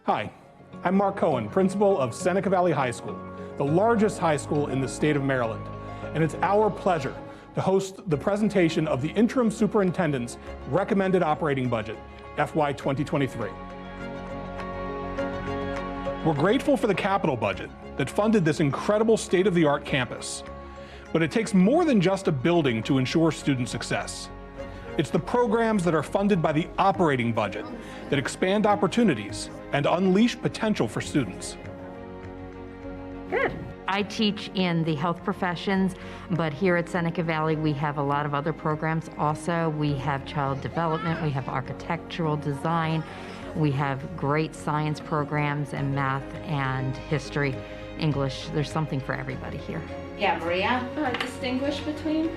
Hi, I'm Mark Cohen, principal of Seneca Valley High School, the largest high school in the state of Maryland. And it's our pleasure to host the presentation of the Interim Superintendent's Recommended Operating Budget, FY 2023. We're grateful for the capital budget that funded this incredible state-of-the-art campus. But it takes more than just a building to ensure student success. It's the programs that are funded by the operating budget that expand opportunities and unleash potential for students. Good. I teach in the health professions, but here at Seneca Valley we have a lot of other programs also. We have child development, we have architectural design, we have great science programs and math and history, English. There's something for everybody here. Yeah, Maria? Distinguish between?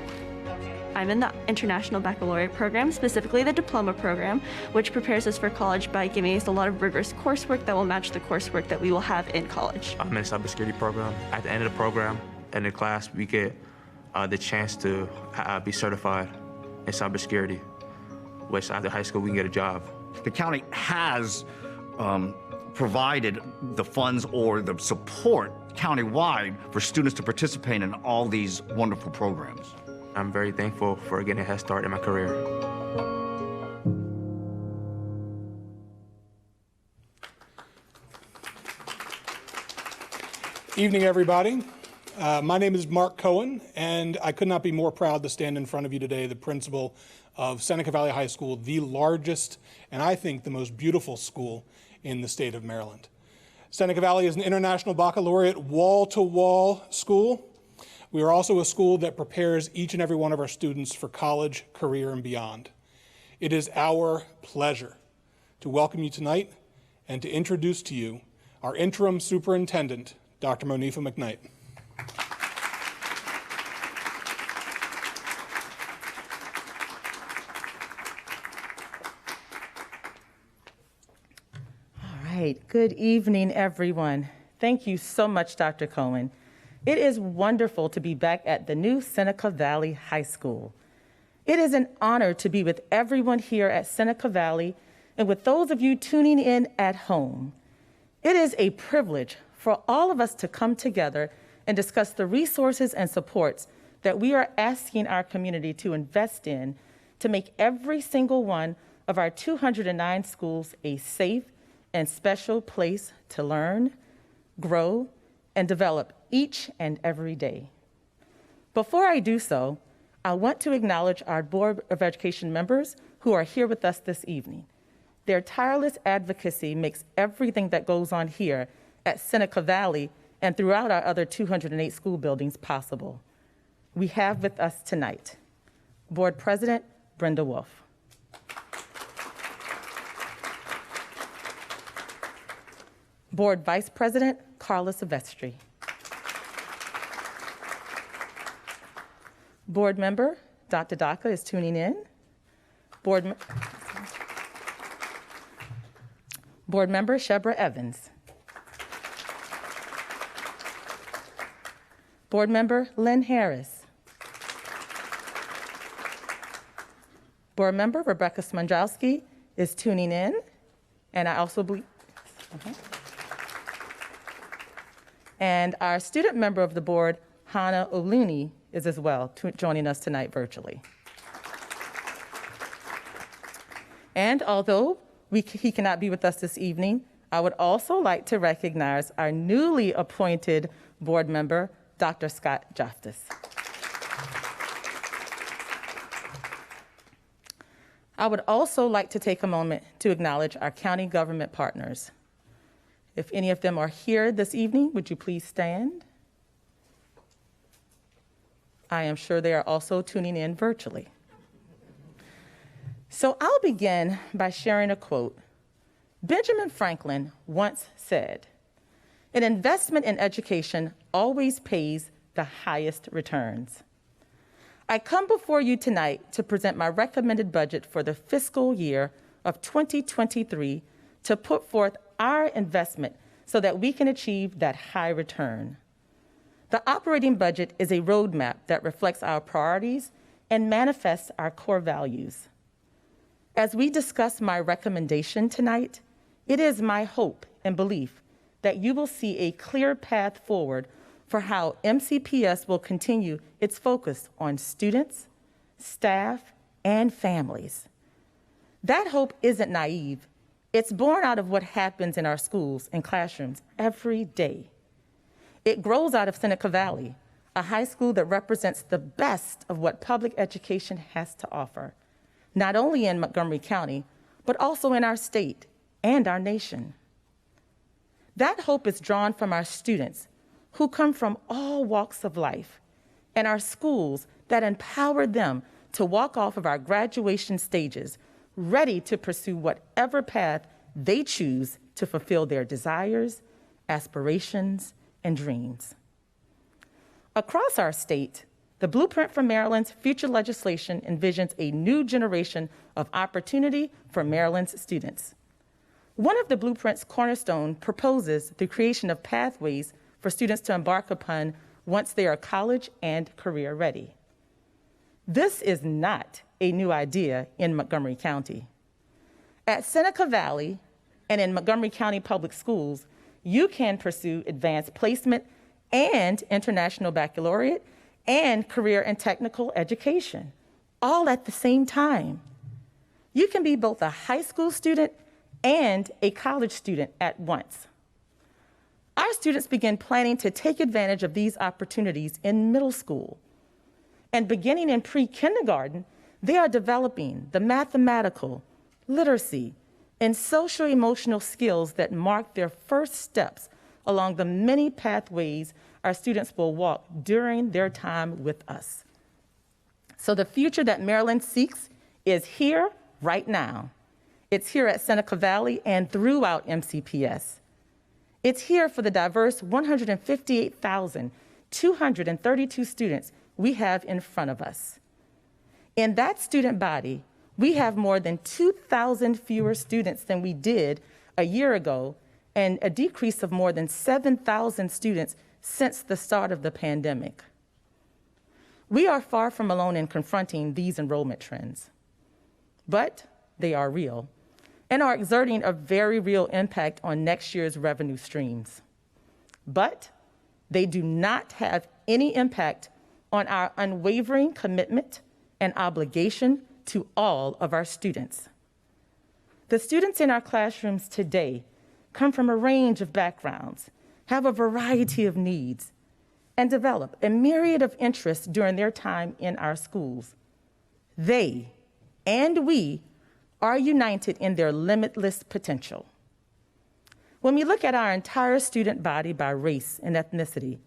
I'm in the International Baccalaureate program, specifically the diploma program, which prepares us for college by giving us a lot of rigorous coursework that will match the coursework that we will have in college. I'm in a cybersecurity program. At the end of the program, and in class, we get the chance to be certified in cybersecurity, which after high school, we can get a job. The county has provided the funds or the support countywide for students to participate in all these wonderful programs. I'm very thankful for getting a head start in my career. Evening, everybody. My name is Mark Cohen, and I could not be more proud to stand in front of you today, the principal of Seneca Valley High School, the largest and I think the most beautiful school in the state of Maryland. Seneca Valley is an International Baccalaureate wall-to-wall school. We are also a school that prepares each and every one of our students for college, career, and beyond. It is our pleasure to welcome you tonight and to introduce to you our Interim Superintendent, Dr. Monifa McKnight. All right, good evening, everyone. Thank you so much, Dr. Cohen. It is wonderful to be back at the new Seneca Valley High School. It is an honor to be with everyone here at Seneca Valley and with those of you tuning in at home. It is a privilege for all of us to come together and discuss the resources and supports that we are asking our community to invest in to make every single one of our 209 schools a safe and special place to learn, grow, and develop each and every day. Before I do so, I want to acknowledge our Board of Education members who are here with us this evening. Their tireless advocacy makes everything that goes on here at Seneca Valley and throughout our other 208 school buildings possible. We have with us tonight Board President Brenda Wolf, Board Vice President Carla Silvestri, Board Member Dr. Daka is tuning in, Board Member Shebra Evans, Board Member Lynn Harris, Board Member Rebecca Smondrowski is tuning in, and I also believe, and our student member of the board, Hannah Oluni, is as well joining us tonight virtually. And although he cannot be with us this evening, I would also like to recognize our newly appointed board member, Dr. Scott Joftis. I would also like to take a moment to acknowledge our county government partners. If any of them are here this evening, would you please stand? I am sure they are also tuning in virtually. So I'll begin by sharing a quote. Benjamin Franklin once said, "An investment in education always pays the highest returns." I come before you tonight to present my recommended budget for the fiscal year of 2023 to put forth our investment so that we can achieve that high return. The operating budget is a roadmap that reflects our priorities and manifests our core values. As we discuss my recommendation tonight, it is my hope and belief that you will see a clear path forward for how MCPS will continue its focus on students, staff, and families. That hope isn't naive. It's born out of what happens in our schools and classrooms every day. It grows out of Seneca Valley, a high school that represents the best of what public education has to offer, not only in Montgomery County, but also in our state and our nation. That hope is drawn from our students who come from all walks of life and our schools that empower them to walk off of our graduation stages, ready to pursue whatever path they choose to fulfill their desires, aspirations, and dreams. Across our state, the blueprint for Maryland's future legislation envisions a new generation of opportunity for Maryland's students. One of the blueprint's cornerstone proposes the creation of pathways for students to embark upon once they are college and career ready. This is not a new idea in Montgomery County. At Seneca Valley and in Montgomery County Public Schools, you can pursue advanced placement and international baccalaureate and career and technical education, all at the same time. You can be both a high school student and a college student at once. Our students begin planning to take advantage of these opportunities in middle school. And beginning in pre-kindergarten, they are developing the mathematical, literacy, and social-emotional skills that mark their first steps along the many pathways our students will walk during their time with us. So the future that Maryland seeks is here right now. It's here at Seneca Valley and throughout MCPS. It's here for the diverse 158,232 students we have in front of us. In that student body, we have more than 2,000 fewer students than we did a year ago, and a decrease of more than 7,000 students since the start of the pandemic. We are far from alone in confronting these enrollment trends, but they are real and are exerting a very real impact on next year's revenue streams. But they do not have any impact on our unwavering commitment and obligation to all of our students. The students in our classrooms today come from a range of backgrounds, have a variety of needs, and develop a myriad of interests during their time in our schools. They and we are united in their limitless potential. When we look at our entire student body by race and ethnicity,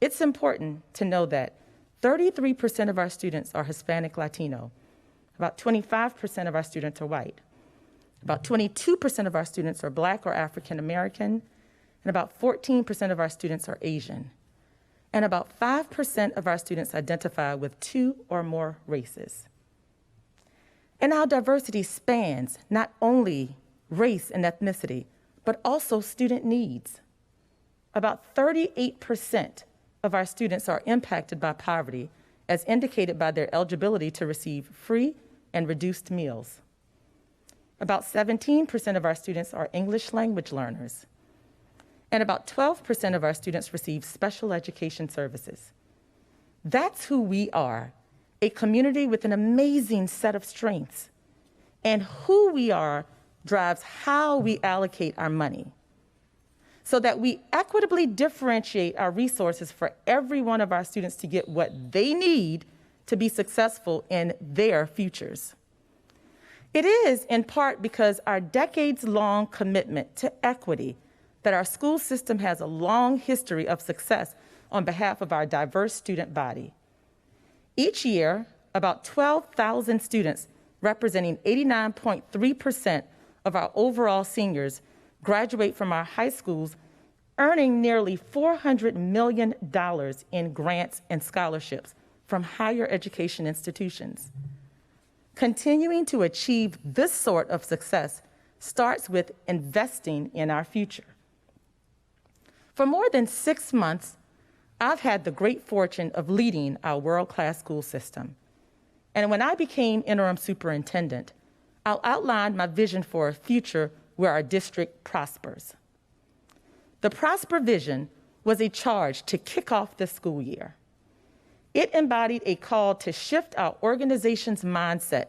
it's important to know that 33% of our students are Hispanic Latino, about 25% of our students are white, about 22% of our students are Black or African American, and about 14% of our students are Asian, and about 5% of our students identify with 2 or more races. And our diversity spans not only race and ethnicity, but also student needs. About 38% of our students are impacted by poverty, as indicated by their eligibility to receive free and reduced meals. About 17% of our students are English language learners, and about 12% of our students receive special education services. That's who we are, a community with an amazing set of strengths, and who we are drives how we allocate our money, so that we equitably differentiate our resources for every one of our students to get what they need to be successful in their futures. It is in part because our decades-long commitment to equity that our school system has a long history of success on behalf of our diverse student body. Each year, about 12,000 students, representing 89.3% of our overall seniors, graduate from our high schools, earning nearly $400 million in grants and scholarships from higher education institutions. Continuing to achieve this sort of success starts with investing in our future. For more than 6 months, I've had the great fortune of leading our world-class school system. And when I became interim superintendent, I outlined my vision for a future where our district prospers. The Prosper Vision was a charge to kick off the school year. It embodied a call to shift our organization's mindset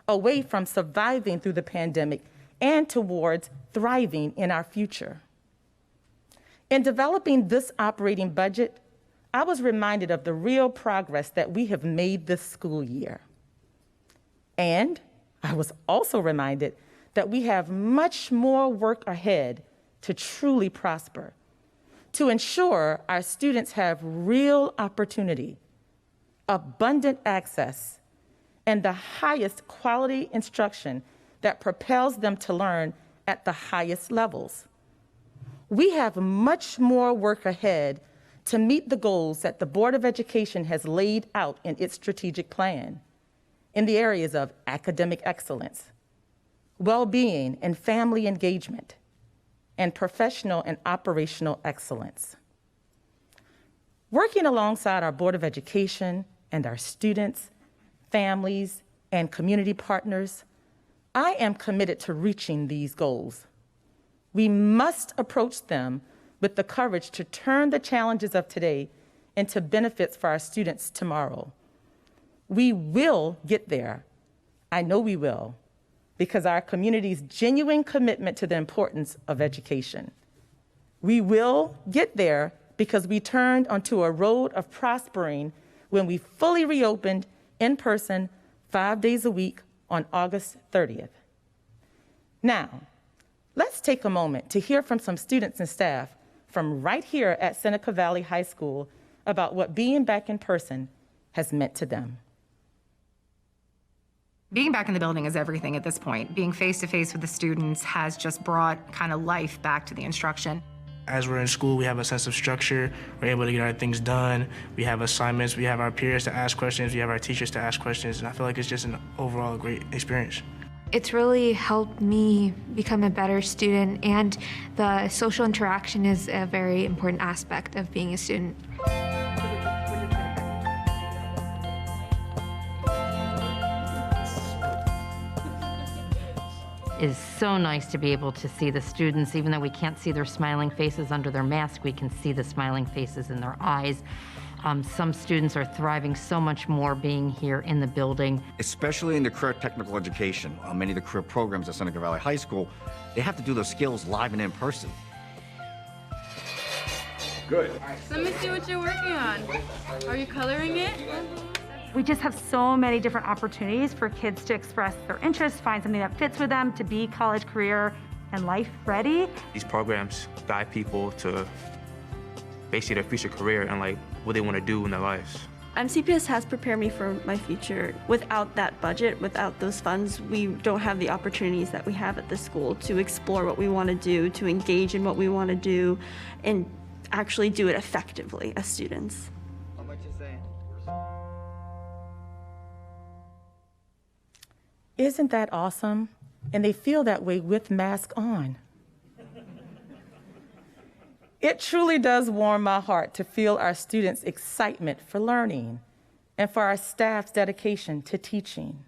away from surviving through the pandemic and towards thriving in our future. In developing this operating budget, I was reminded of the real progress that we have made this school year. And I was also reminded that we have much more work ahead to truly prosper, to ensure our students have real opportunity, abundant access, and the highest quality instruction that propels them to learn at the highest levels. We have much more work ahead to meet the goals that the Board of Education has laid out in its strategic plan in the areas of academic excellence, well-being and family engagement, and professional and operational excellence. Working alongside our Board of Education and our students, families, and community partners, I am committed to reaching these goals. We must approach them with the courage to turn the challenges of today into benefits for our students tomorrow. We will get there. I know we will, because our community's genuine commitment to the importance of education. We will get there because we turned onto a road of prospering when we fully reopened in person 5 days a week on August 30th. Now, let's take a moment to hear from some students and staff from right here at Seneca Valley High School about what being back in person has meant to them. Being back in the building is everything at this point. Being face-to-face with the students has just brought kind of life back to the instruction. As we're in school, we have a sense of structure. We're able to get our things done. We have assignments. We have our peers to ask questions. We have our teachers to ask questions. And I feel like it's just an overall great experience. It's really helped me become a better student, and the social interaction is a very important aspect of being a student. It is so nice to be able to see the students, even though we can't see their smiling faces under their mask, we can see the smiling faces in their eyes. Some students are thriving so much more being here in the building. Especially in the career technical education, many of the career programs at Seneca Valley High School, they have to do those skills live and in person. Good. Let me see what you're working on. Are you coloring it? We just have so many different opportunities for kids to express their interests, find something that fits with them, to be college, career, and life ready. These programs guide people to basically their future career and like what they want to do in their lives. MCPS has prepared me for my future. Without that budget, without those funds, we don't have the opportunities that we have at this school to explore what we want to do, to engage in what we want to do, and actually do it effectively as students. How much you saying? Isn't that awesome? And they feel that way with mask on. It truly does warm my heart to feel our students' excitement for learning and for our staff's dedication to teaching.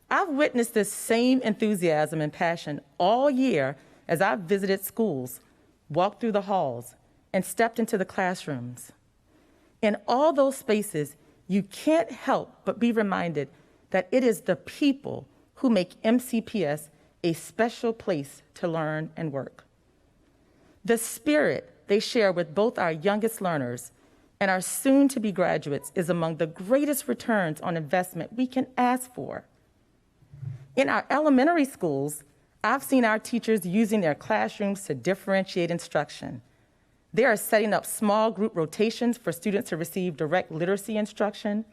I've witnessed this same enthusiasm and passion all year as I've visited schools, walked through the halls, and stepped into the classrooms. In all those spaces, you can't help but be reminded that it is the people who make MCPS a special place to learn and work. The spirit they share with both our youngest learners and our soon-to-be graduates is among the greatest returns on investment we can ask for. In our elementary schools, I've seen our teachers using their classrooms to differentiate instruction. They are setting up small group rotations for students to receive direct literacy instruction,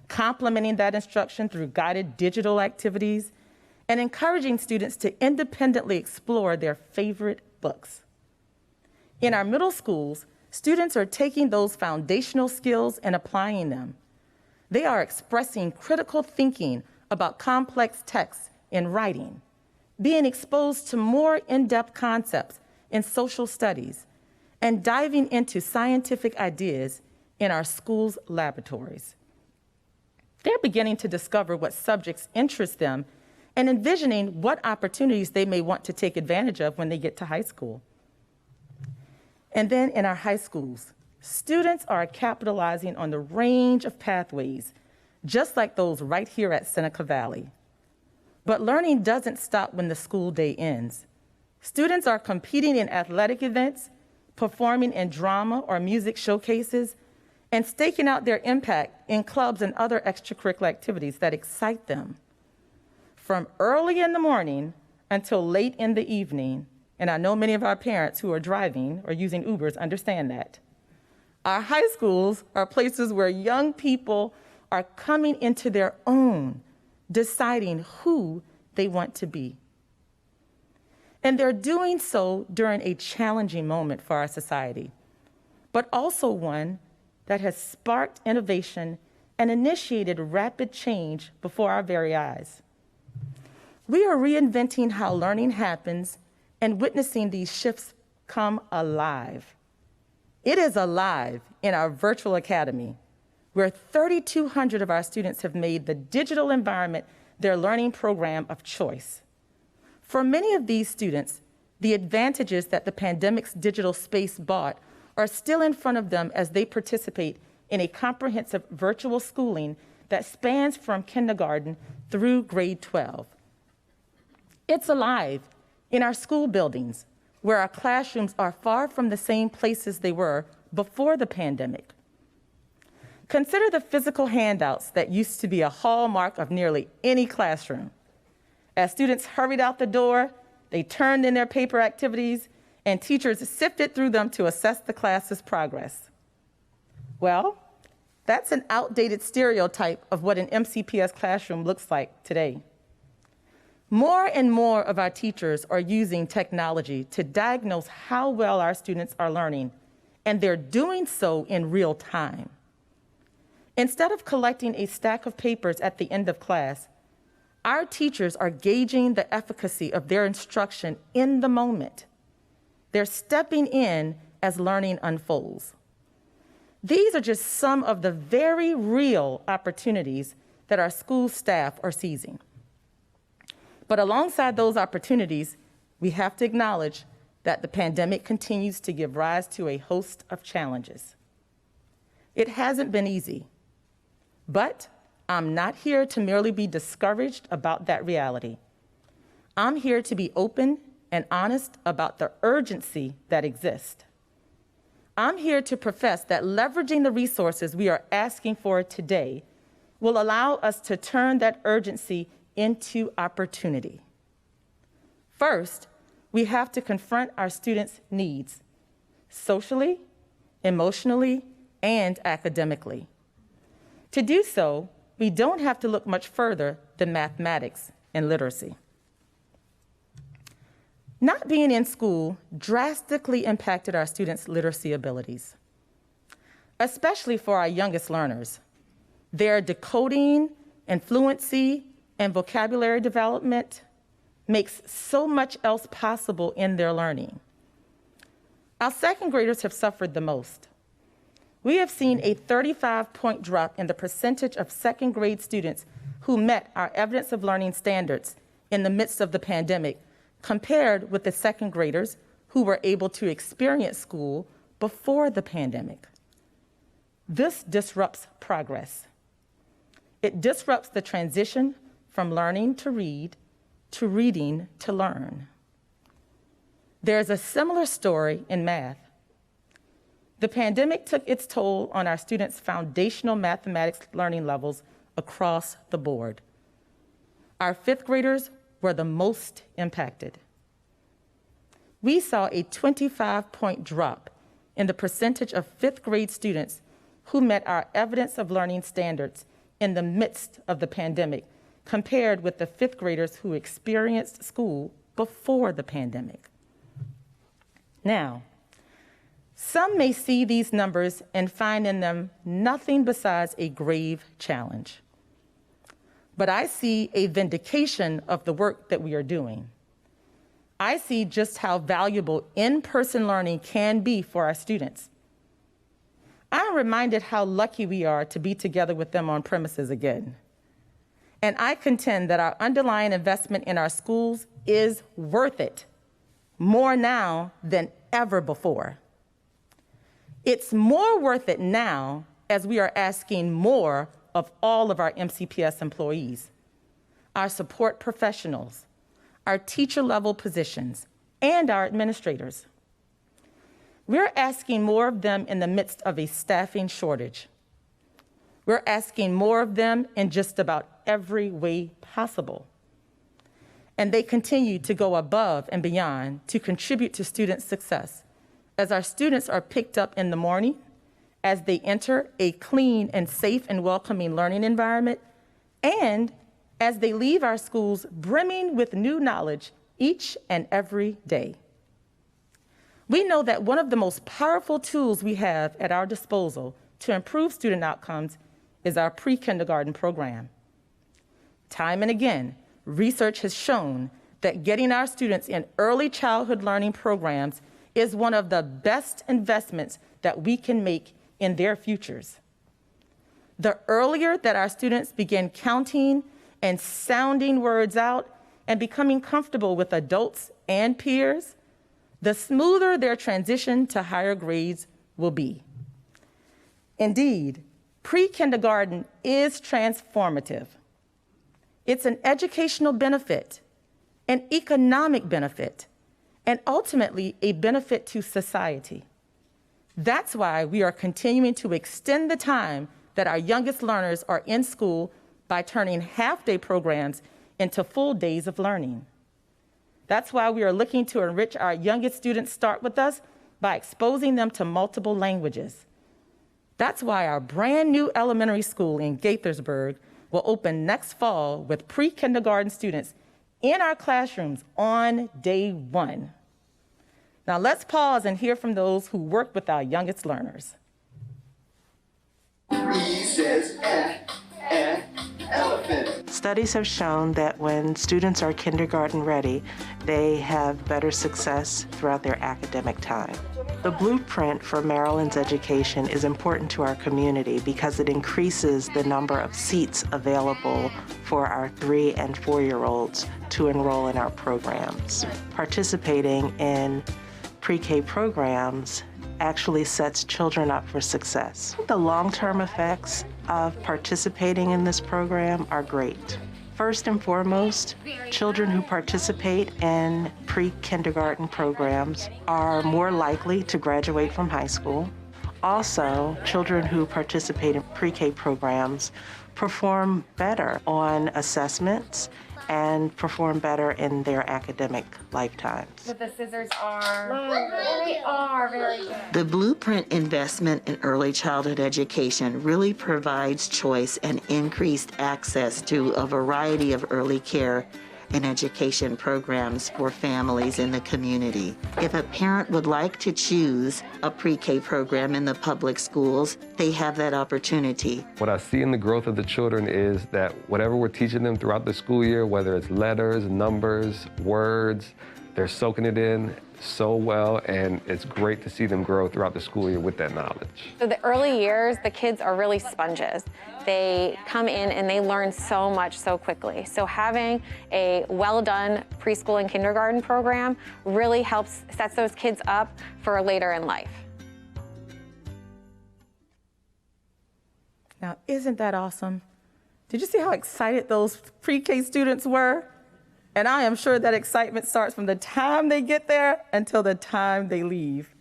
complementing that instruction through guided digital activities, and encouraging students to independently explore their favorite books. In our middle schools, students are taking those foundational skills and applying them. They are expressing critical thinking about complex texts in writing, being exposed to more in-depth concepts in social studies, and diving into scientific ideas in our schools' laboratories. They're beginning to discover what subjects interest them and envisioning what opportunities they may want to take advantage of when they get to high school. And then in our high schools, students are capitalizing on the range of pathways, just like those right here at Seneca Valley. But learning doesn't stop when the school day ends. Students are competing in athletic events, performing in drama or music showcases, and staking out their impact in clubs and other extracurricular activities that excite them. From early in the morning until late in the evening, and I know many of our parents who are driving or using Ubers understand that. Our high schools are places where young people are coming into their own, deciding who they want to be. And they're doing so during a challenging moment for our society, but also one that has sparked innovation and initiated rapid change before our very eyes. We are reinventing how learning happens and witnessing these shifts come alive. It is alive in our virtual academy, where 3,200 of our students have made the digital environment their learning program of choice. For many of these students, the advantages that the pandemic's digital space brought are still in front of them as they participate in a comprehensive virtual schooling that spans from kindergarten through grade 12. It's alive in our school buildings, where our classrooms are far from the same places they were before the pandemic. Consider the physical handouts that used to be a hallmark of nearly any classroom. As students hurried out the door, they turned in their paper activities, and teachers sifted through them to assess the class's progress. Well, that's an outdated stereotype of what an MCPS classroom looks like today. More and more of our teachers are using technology to diagnose how well our students are learning, and they're doing so in real time. Instead of collecting a stack of papers at the end of class, our teachers are gauging the efficacy of their instruction in the moment. They're stepping in as learning unfolds. These are just some of the very real opportunities that our school staff are seizing. But alongside those opportunities, we have to acknowledge that the pandemic continues to give rise to a host of challenges. It hasn't been easy, but I'm not here to merely be discouraged about that reality. I'm here to be open and honest about the urgency that exists. I'm here to profess that leveraging the resources we are asking for today will allow us to turn that urgency into opportunity. First, we have to confront our students' needs, socially, emotionally, and academically. To do so, we don't have to look much further than mathematics and literacy. Not being in school drastically impacted our students' literacy abilities, especially for our youngest learners. Their decoding and fluency and vocabulary development makes so much else possible in their learning. Our second graders have suffered the most. We have seen a 35-point drop in the percentage of second grade students who met our evidence of learning standards in the midst of the pandemic, compared with the second graders who were able to experience school before the pandemic. This disrupts progress. It disrupts the transition from learning to read, to reading to learn. There's a similar story in math. The pandemic took its toll on our students' foundational mathematics learning levels across the board. Our fifth graders were the most impacted. We saw a 25-point drop in the percentage of fifth grade students who met our evidence of learning standards in the midst of the pandemic, compared with the fifth graders who experienced school before the pandemic. Now, some may see these numbers and find in them nothing besides a grave challenge. But I see a vindication of the work that we are doing. I see just how valuable in-person learning can be for our students. I'm reminded how lucky we are to be together with them on premises again. And I contend that our underlying investment in our schools is worth it, more now than ever before. It's more worth it now as we are asking more of all of our MCPS employees, our support professionals, our teacher-level positions, and our administrators. We're asking more of them in the midst of a staffing shortage. We're asking more of them in just about every way possible. And they continue to go above and beyond to contribute to student success as our students are picked up in the morning, as they enter a clean and safe and welcoming learning environment, and as they leave our schools brimming with new knowledge each and every day. We know that one of the most powerful tools we have at our disposal to improve student outcomes is our pre-kindergarten program. Time and again, research has shown that getting our students in early childhood learning programs is one of the best investments that we can make in their futures. The earlier that our students begin counting and sounding words out and becoming comfortable with adults and peers, the smoother their transition to higher grades will be. Indeed, pre-kindergarten is transformative. It's an educational benefit, an economic benefit, and ultimately a benefit to society. That's why we are continuing to extend the time that our youngest learners are in school by turning half-day programs into full days of learning. That's why we are looking to enrich our youngest students start with us by exposing them to multiple languages. That's why our brand new elementary school in Gaithersburg will open next fall with pre-kindergarten students in our classrooms on day one. Now let's pause and hear from those who work with our youngest learners. Says elephant. Studies have shown that when students are kindergarten ready, they have better success throughout their academic time. The blueprint for Maryland's education is important to our community because it increases the number of seats available for our 3- and 4-year-olds to enroll in our programs. Participating in pre-K programs actually sets children up for success. The long-term effects of participating in this program are great. First and foremost, children who participate in pre-kindergarten programs are more likely to graduate from high school. Also, children who participate in pre-K programs perform better on assessments and perform better in their academic lifetimes. But the scissors are very good. The Blueprint investment in early childhood education really provides choice and increased access to a variety of early care and education programs for families in the community. If a parent would like to choose a pre-K program in the public schools, they have that opportunity. What I see in the growth of the children is that whatever we're teaching them throughout the school year, whether it's letters, numbers, words, they're soaking it in so well, and it's great to see them grow throughout the school year with that knowledge. So the early years, the kids are really sponges. They come in and they learn so much so quickly. So having a well-done preschool and kindergarten program really sets those kids up for later in life. Now, isn't that awesome? Did you see how excited those pre-K students were? And I am sure that excitement starts from the time they get there until the time they leave.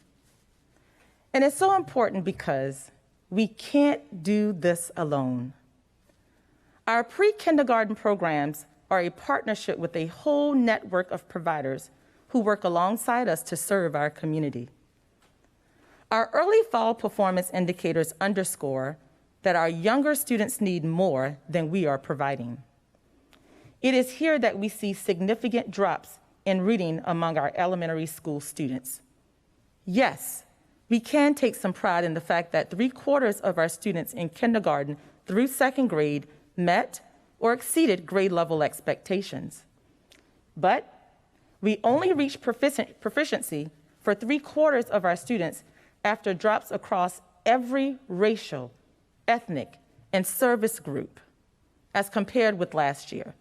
And it's so important because we can't do this alone. Our pre-kindergarten programs are a partnership with a whole network of providers who work alongside us to serve our community. Our early fall performance indicators underscore that our younger students need more than we are providing. It is here that we see significant drops in reading among our elementary school students. Yes, we can take some pride in the fact that 3/4 of our students in kindergarten through 2nd grade met or exceeded grade level expectations. But we only reach proficiency for 3/4 of our students after drops across every racial, ethnic, and service group. as compared with last year.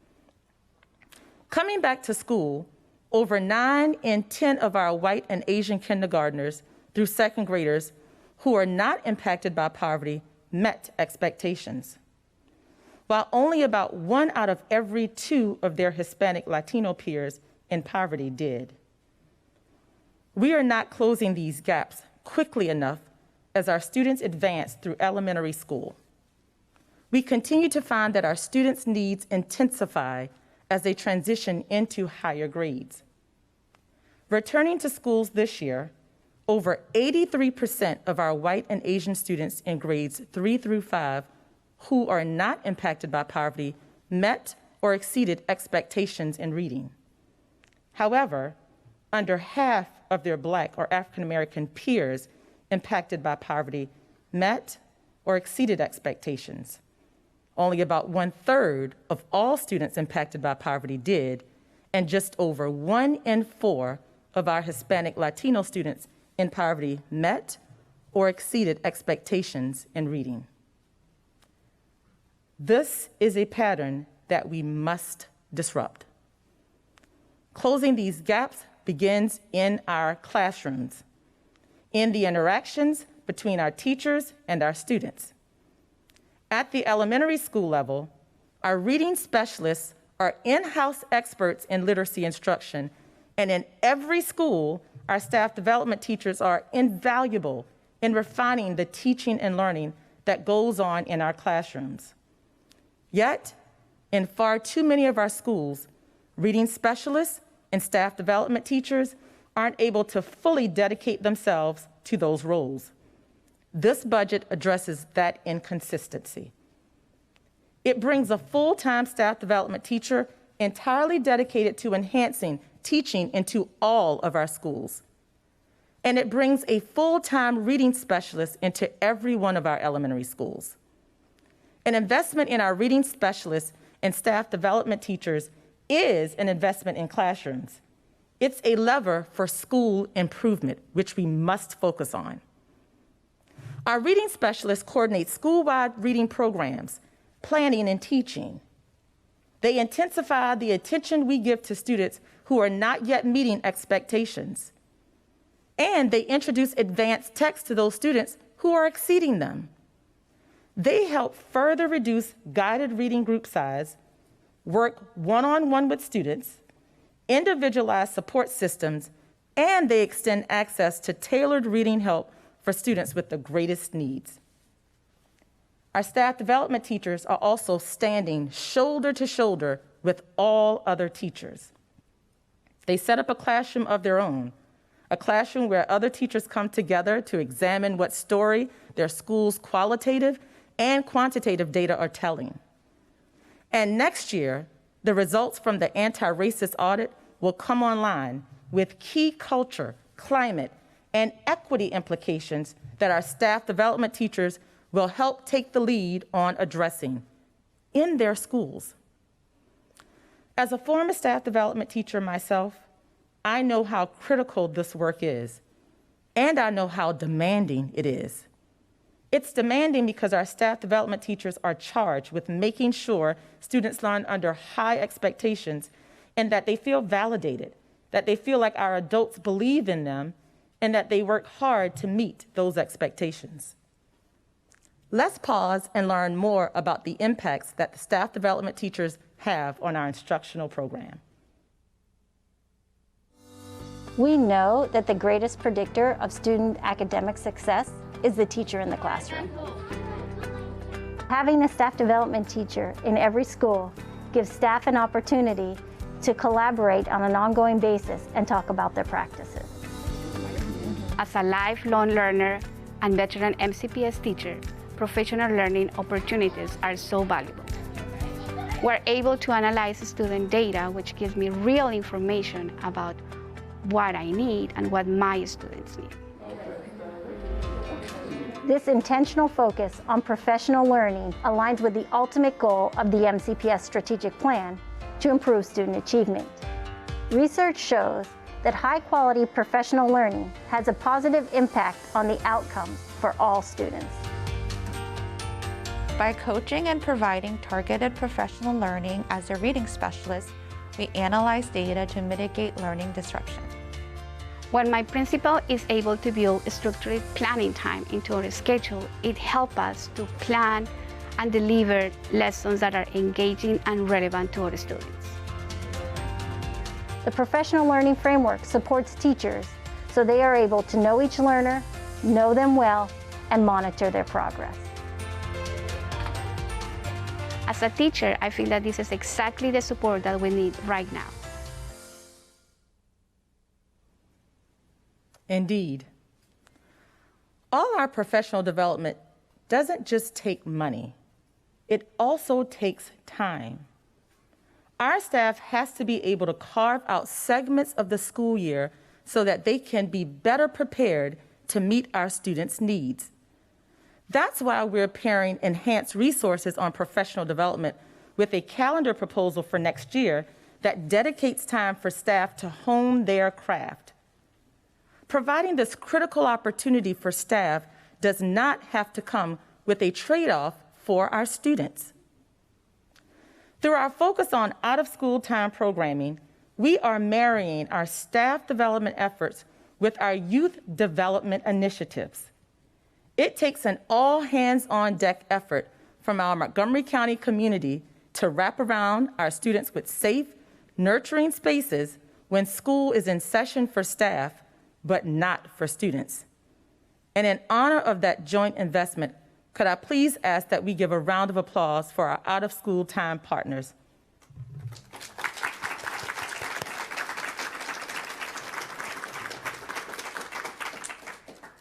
Coming back to school, over 9 in 10 of our white and Asian kindergartners through second graders who are not impacted by poverty met expectations, while only about 1 out of every 2 of their Hispanic Latino peers in poverty did. We are not closing these gaps quickly enough as our students advance through elementary school. We continue to find that our students' needs intensify as they transition into higher grades. Returning to schools this year, over 83% of our white and Asian students in grades 3 through 5 who are not impacted by poverty met or exceeded expectations in reading. However, under half of their Black or African American peers impacted by poverty met or exceeded expectations. Only about 1/3 of all students impacted by poverty did, and just over 1 in 4 of our Hispanic Latino students in poverty met or exceeded expectations in reading. This is a pattern that we must disrupt. Closing these gaps begins in our classrooms, in the interactions between our teachers and our students. At the elementary school level, our reading specialists are in-house experts in literacy instruction, and in every school, our staff development teachers are invaluable in refining the teaching and learning that goes on in our classrooms. Yet, in far too many of our schools, reading specialists and staff development teachers aren't able to fully dedicate themselves to those roles. This budget addresses that inconsistency. It brings a full-time staff development teacher entirely dedicated to enhancing teaching into all of our schools. And it brings a full-time reading specialist into every one of our elementary schools. An investment in our reading specialists and staff development teachers is an investment in classrooms. It's a lever for school improvement, which we must focus on. Our reading specialists coordinate school-wide reading programs, planning and teaching. They intensify the attention we give to students who are not yet meeting expectations. And they introduce advanced text to those students who are exceeding them. They help further reduce guided reading group size, work one-on-one with students, individualize support systems, and they extend access to tailored reading help for students with the greatest needs. Our staff development teachers are also standing shoulder to shoulder with all other teachers. They set up a classroom of their own, a classroom where other teachers come together to examine what story their school's qualitative and quantitative data are telling. And next year, the results from the anti-racist audit will come online with key culture, climate, and equity implications that our staff development teachers will help take the lead on addressing in their schools. As a former staff development teacher myself, I know how critical this work is, and I know how demanding it is. It's demanding because our staff development teachers are charged with making sure students learn under high expectations and that they feel validated, that they feel like our adults believe in them, and that they work hard to meet those expectations. Let's pause and learn more about the impacts that the staff development teachers have on our instructional program. We know that the greatest predictor of student academic success is the teacher in the classroom. Having a staff development teacher in every school gives staff an opportunity to collaborate on an ongoing basis and talk about their practices. As a lifelong learner and veteran MCPS teacher, professional learning opportunities are so valuable. We're able to analyze student data, which gives me real information about what I need and what my students need. This intentional focus on professional learning aligns with the ultimate goal of the MCPS strategic plan to improve student achievement. Research shows that high-quality professional learning has a positive impact on the outcomes for all students. By coaching and providing targeted professional learning as a reading specialist, we analyze data to mitigate learning disruption. When my principal is able to build structured planning time into our schedule, it helps us to plan and deliver lessons that are engaging and relevant to our students. The professional learning framework supports teachers so they are able to know each learner, know them well, and monitor their progress. As a teacher, I feel that this is exactly the support that we need right now. Indeed. All our professional development doesn't just take money, it also takes time. Our staff has to be able to carve out segments of the school year so that they can be better prepared to meet our students' needs. That's why we're pairing enhanced resources on professional development with a calendar proposal for next year that dedicates time for staff to hone their craft. Providing this critical opportunity for staff does not have to come with a trade-off for our students. Through our focus on out-of-school time programming, we are marrying our staff development efforts with our youth development initiatives. It takes an all-hands-on-deck effort from our Montgomery County community to wrap around our students with safe, nurturing spaces when school is in session for staff, but not for students. And in honor of that joint investment, could I please ask that we give a round of applause for our out-of-school time partners.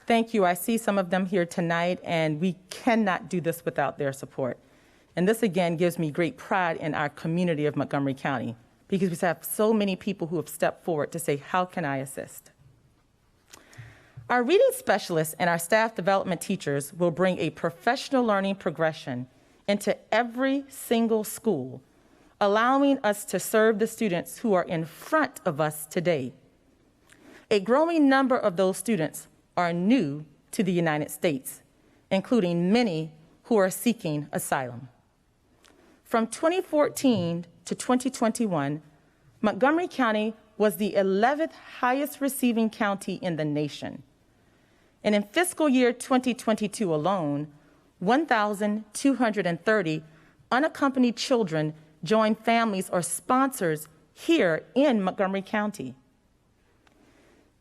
Thank you. I see some of them here tonight, and we cannot do this without their support. And this, again, gives me great pride in our community of Montgomery County, because we have so many people who have stepped forward to say, how can I assist? Our reading specialists and our staff development teachers will bring a professional learning progression into every single school, allowing us to serve the students who are in front of us today. A growing number of those students are new to the United States, including many who are seeking asylum. From 2014 to 2021, Montgomery County was the 11th highest receiving county in the nation. And in fiscal year 2022 alone, 1,230 unaccompanied children joined families or sponsors here in Montgomery County.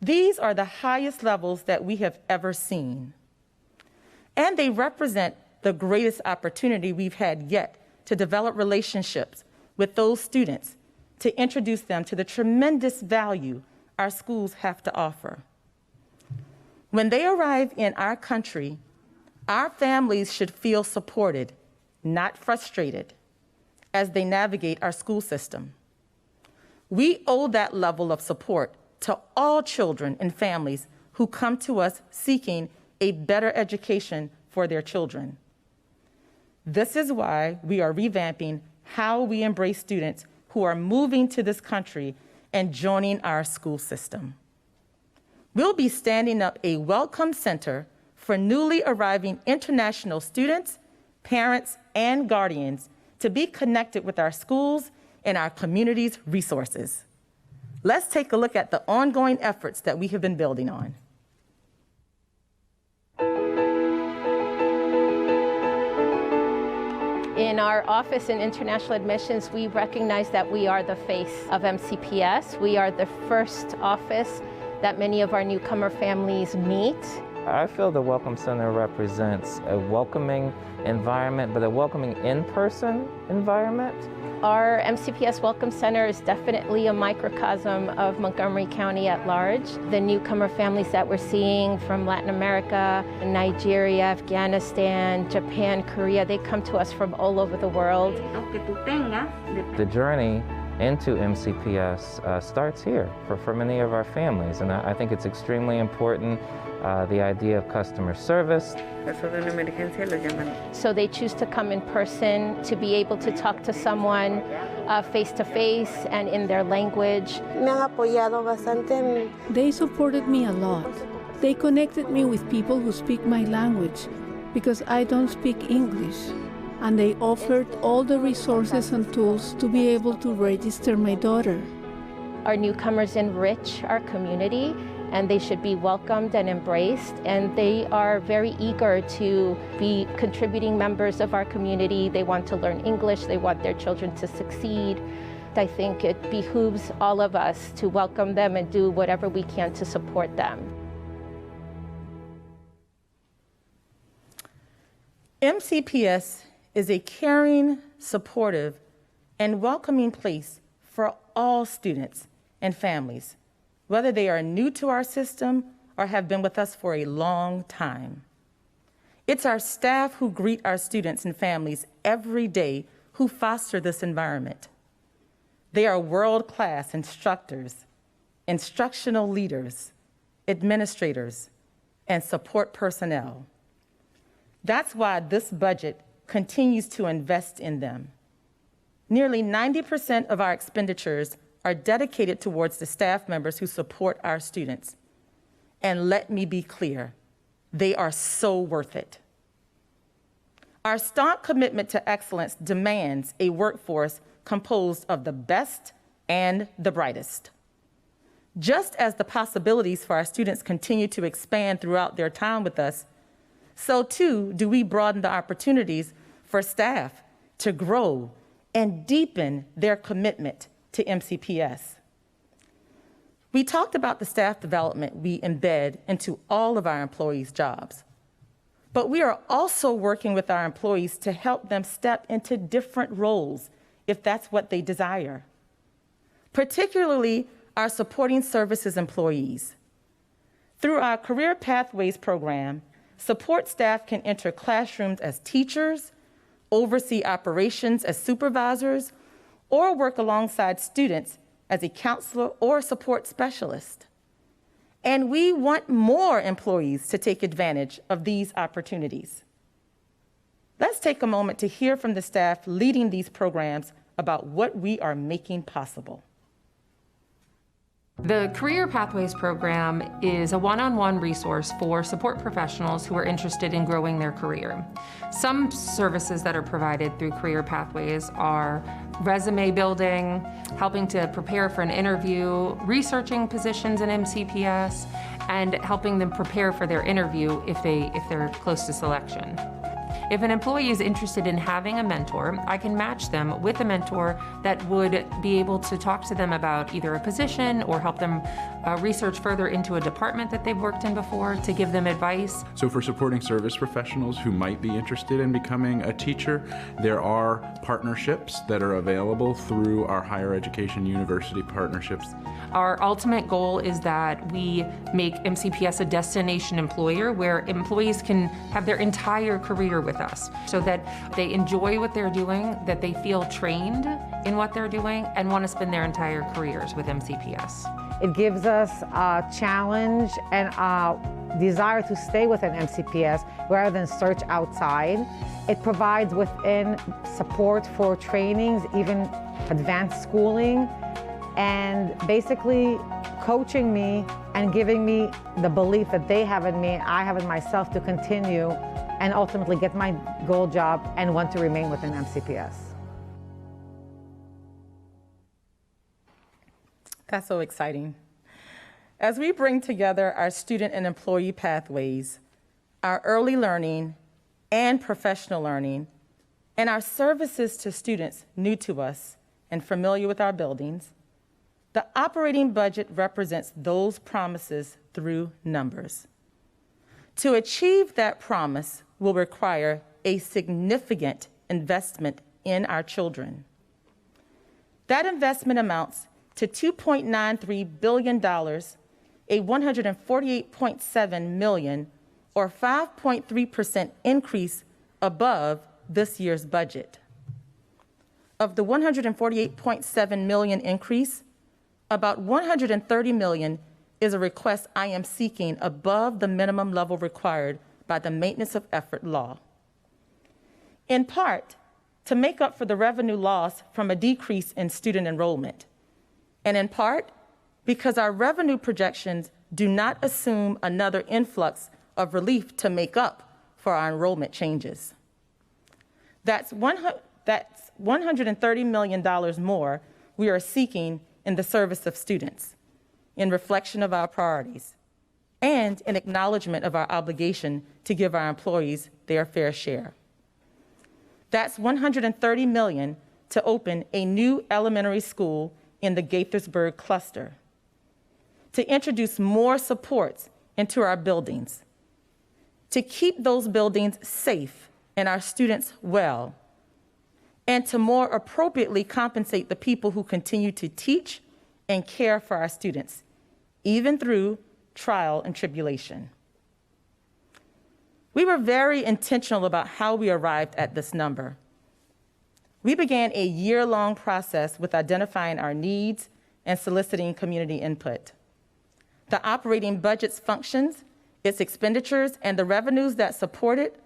These are the highest levels that we have ever seen. And they represent the greatest opportunity we've had yet to develop relationships with those students, to introduce them to the tremendous value our schools have to offer. When they arrive in our country, our families should feel supported, not frustrated, as they navigate our school system. We owe that level of support to all children and families who come to us seeking a better education for their children. This is why we are revamping how we embrace students who are moving to this country and joining our school system. We'll be standing up a welcome center for newly arriving international students, parents, and guardians to be connected with our schools and our community's resources. Let's take a look at the ongoing efforts that we have been building on. In our office in international admissions, we recognize that we are the face of MCPS. We are the first office that many of our newcomer families meet. I feel the Welcome Center represents a welcoming environment, but a welcoming in-person environment. Our MCPS Welcome Center is definitely a microcosm of Montgomery County at large. The newcomer families that we're seeing from Latin America, Nigeria, Afghanistan, Japan, Korea, they come to us from all over the world. The journey into MCPS starts here for many of our families, and I think it's extremely important, the idea of customer service. So they choose to come in person to be able to talk to someone face to face and in their language. They supported me a lot. They connected me with people who speak my language because I don't speak English. and they offered all the resources and tools to be able to register my daughter. Our newcomers enrich our community, and they should be welcomed and embraced, and they are very eager to be contributing members of our community. They want to learn English, they want their children to succeed. I think it behooves all of us to welcome them and do whatever we can to support them. MCPS is a caring, supportive, and welcoming place for all students and families, whether they are new to our system or have been with us for a long time. It's our staff who greet our students and families every day who foster this environment. They are world-class instructors, instructional leaders, administrators, and support personnel. That's why this budget continues to invest in them. Nearly 90% of our expenditures are dedicated towards the staff members who support our students. And let me be clear, they are so worth it. Our staunch commitment to excellence demands a workforce composed of the best and the brightest. Just as the possibilities for our students continue to expand throughout their time with us, so too do we broaden the opportunities for staff to grow and deepen their commitment to MCPS. We talked about the staff development we embed into all of our employees' jobs, but we are also working with our employees to help them step into different roles if that's what they desire, particularly our supporting services employees. Through our Career Pathways program, support staff can enter classrooms as teachers, oversee operations as supervisors, or work alongside students as a counselor or support specialist. And we want more employees to take advantage of these opportunities. Let's take a moment to hear from the staff leading these programs about what we are making possible. The Career Pathways program is a one-on-one resource for support professionals who are interested in growing their career. Some services that are provided through Career Pathways are resume building, helping to prepare for an interview, researching positions in MCPS, and helping them prepare for their interview if they're close to selection. If an employee is interested in having a mentor, I can match them with a mentor that would be able to talk to them about either a position or help them research further into a department that they've worked in before to give them advice. So for supporting service professionals who might be interested in becoming a teacher, there are partnerships that are available through our higher education university partnerships. Our ultimate goal is that we make MCPS a destination employer where employees can have their entire career with us so that they enjoy what they're doing, that they feel trained in what they're doing, and want to spend their entire careers with MCPS. It gives us a challenge and a desire to stay within MCPS rather than search outside. It provides within support for trainings, even advanced schooling, and basically coaching me and giving me the belief that they have in me and I have in myself to continue and ultimately get my goal job and want to remain within MCPS. That's so exciting. As we bring together our student and employee pathways, our early learning and professional learning, and our services to students new to us and familiar with our buildings, the operating budget represents those promises through numbers. To achieve that promise will require a significant investment in our children. That investment amounts to $2.93 billion, a $148.7 million, or 5.3% increase above this year's budget. Of the $148.7 million increase, about $130 million is a request I am seeking above the minimum level required by the Maintenance of Effort law. In part, to make up for the revenue loss from a decrease in student enrollment, and in part, because our revenue projections do not assume another influx of relief to make up for our enrollment changes. That's $130 million more we are seeking in the service of students, in reflection of our priorities, and in acknowledgement of our obligation to give our employees their fair share. That's $130 million to open a new elementary school in the Gaithersburg cluster, to introduce more supports into our buildings, to keep those buildings safe and our students well, and to more appropriately compensate the people who continue to teach and care for our students, even through trial and tribulation. We were very intentional about how we arrived at this number. We began a year-long process with identifying our needs and soliciting community input. The operating budget's functions, its expenditures, and the revenues that support it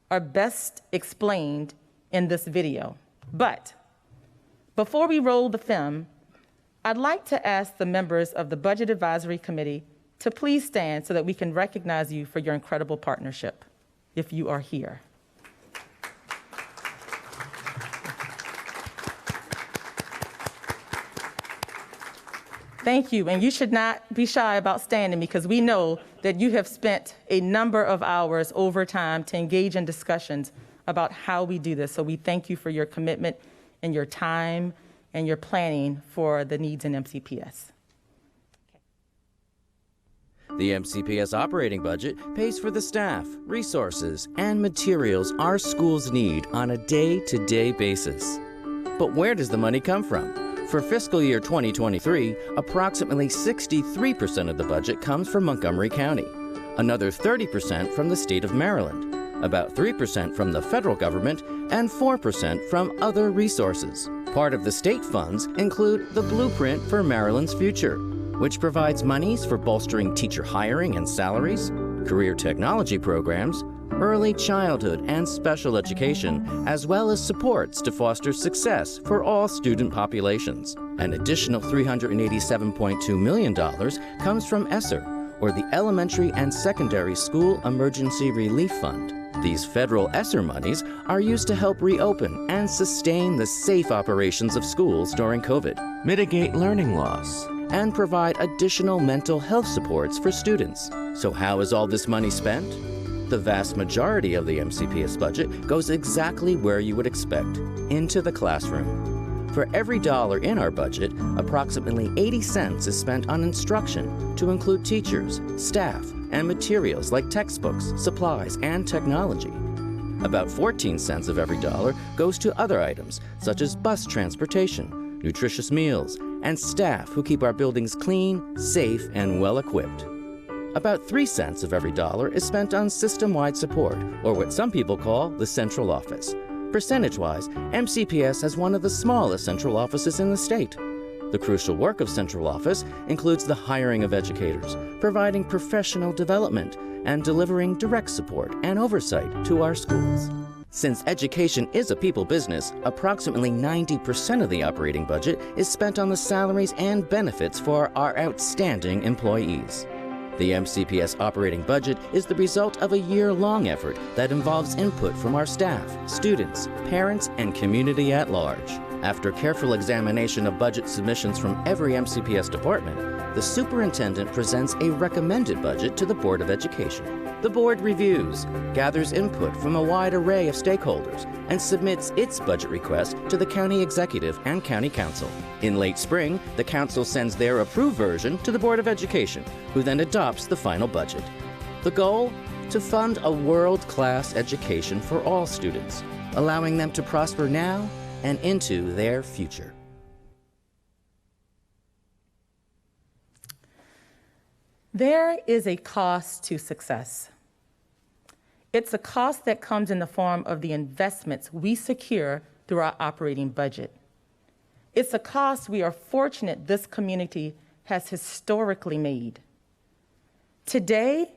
are best explained in this video. But before we roll the film, I'd like to ask the members of the Budget Advisory Committee to please stand so that we can recognize you for your incredible partnership, if you are here. Thank you, and you should not be shy about standing because we know that you have spent a number of hours over time to engage in discussions about how we do this. So we thank you for your commitment and your time and your planning for the needs in MCPS. The MCPS operating budget pays for the staff, resources, and materials our schools need on a day-to-day basis. But where does the money come from? For fiscal year 2023, approximately 63% of the budget comes from Montgomery County, another 30% from the state of Maryland, about 3% from the federal government, and 4% from other resources. Part of the state funds include the Blueprint for Maryland's Future, which provides monies for bolstering teacher hiring and salaries, career technology programs, early childhood and special education, as well as supports to foster success for all student populations. An additional $387.2 million comes from ESSER, or the Elementary and Secondary School Emergency Relief Fund. These federal ESSER monies are used to help reopen and sustain the safe operations of schools during COVID, mitigate learning loss, and provide additional mental health supports for students. So how is all this money spent? The vast majority of the MCPS budget goes exactly where you would expect, into the classroom. For every dollar in our budget, approximately 80 cents is spent on instruction to include teachers, staff, and materials like textbooks, supplies, and technology. About 14 cents of every dollar goes to other items, such as bus transportation, nutritious meals, and staff who keep our buildings clean, safe, and well-equipped. About 3 cents of every dollar is spent on system-wide support, or what some people call the central office. Percentage-wise, MCPS has one of the smallest central offices in the state. The crucial work of central office includes the hiring of educators, providing professional development, and delivering direct support and oversight to our schools. Since education is a people business, approximately 90% of the operating budget is spent on the salaries and benefits for our outstanding employees. The MCPS operating budget is the result of a year-long effort that involves input from our staff, students, parents, and community at large. After careful examination of budget submissions from every MCPS department, the superintendent presents a recommended budget to the Board of Education. The board reviews, gathers input from a wide array of stakeholders, and submits its budget request to the county executive and county council. In late spring, the council sends their approved version to the Board of Education, who then adopts the final budget. The goal? To fund a world-class education for all students, allowing them to prosper now and into their future. There is a cost to success. It's a cost that comes in the form of the investments we secure through our operating budget. It's a cost we are fortunate this community has historically made. Today,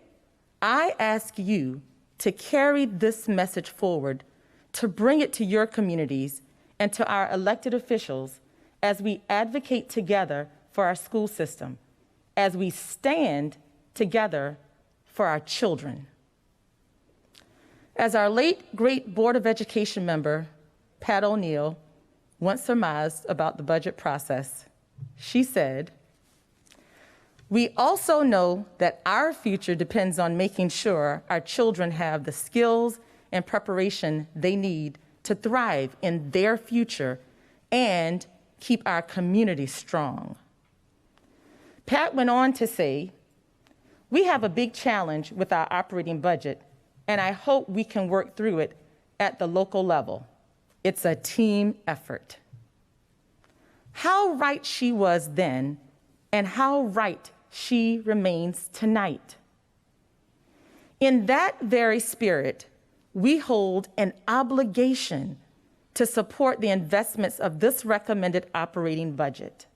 I ask you to carry this message forward, to bring it to your communities and to our elected officials as we advocate together for our school system, as we stand together for our children. As our late great Board of Education member, Pat O'Neill, once surmised about the budget process, she said, "We also know that our future depends on making sure our children have the skills and preparation they need to thrive in their future and keep our community strong." Pat went on to say, "We have a big challenge with our operating budget, and I hope we can work through it at the local level. It's a team effort." How right she was then, and how right she remains tonight. In that very spirit, we hold an obligation to support the investments of this recommended operating budget,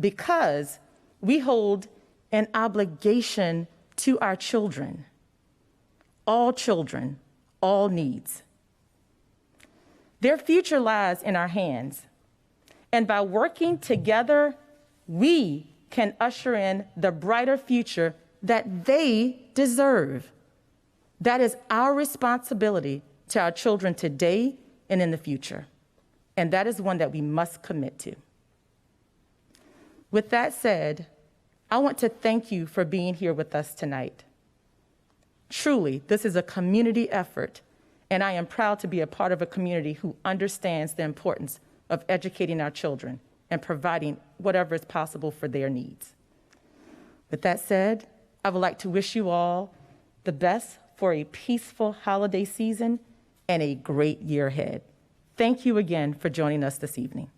because we hold an obligation to our children, all needs. Their future lies in our hands, and by working together, we can usher in the brighter future that they deserve. That is our responsibility to our children today and in the future, and that is one that we must commit to. With that said, I want to thank you for being here with us tonight. Truly, this is a community effort, and I am proud to be a part of a community who understands the importance of educating our children and providing whatever is possible for their needs. With that said, I would like to wish you all the best for a peaceful holiday season and a great year ahead. Thank you again for joining us this evening.